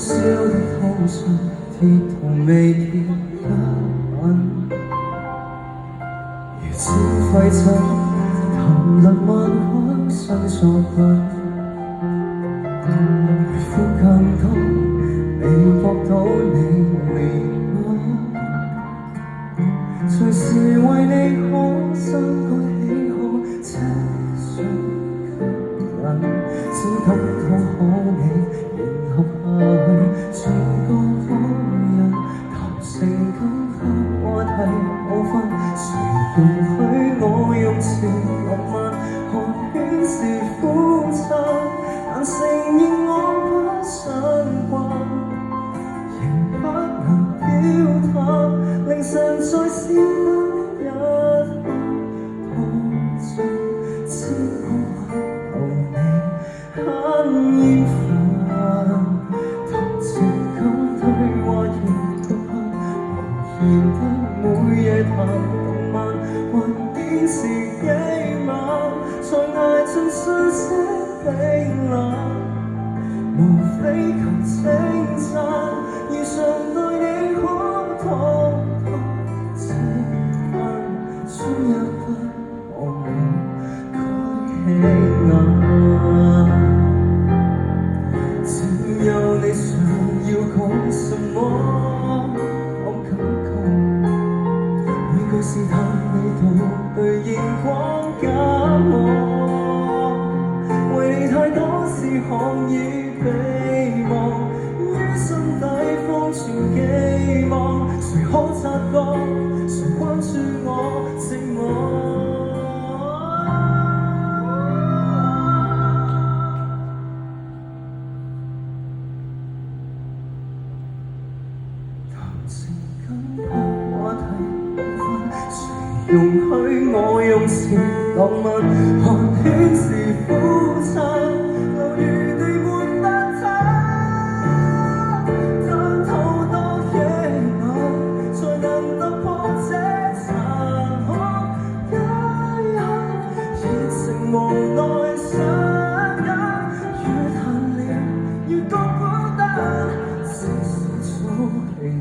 燒的通訊，鐵同未結一吻，如此廢寢，談論漫畫新作品，回覆更多，未博到你憐憫，隨時為你可修改喜好，這瞬吸引，先感到可喜。然後下去唱歌可人，談情感的話題無分，誰容許我用詞浪漫寒暄是苦親，但承認我不習慣，仍不能表達，凌晨再閃燈一刻，碰着千公分後你很厭煩。每夜談動漫，還堅持幾晚，才捱盡信息冰冷。無非求稱讚，如常對你可多多這晚，終也不忘我舉起眼。只有你想要講什麼？試探你到對眼光假我，為你太多事項已被忘，於心底封存寄望，誰可察覺，誰關注我寂寞？談情感的話題容許我用詞浪漫寒暄是苦親，留餘地沒法睇，探討多幾晚，才能突破這殘酷一刻，熱情無奈相忍，越恨了越覺孤單，只是早被你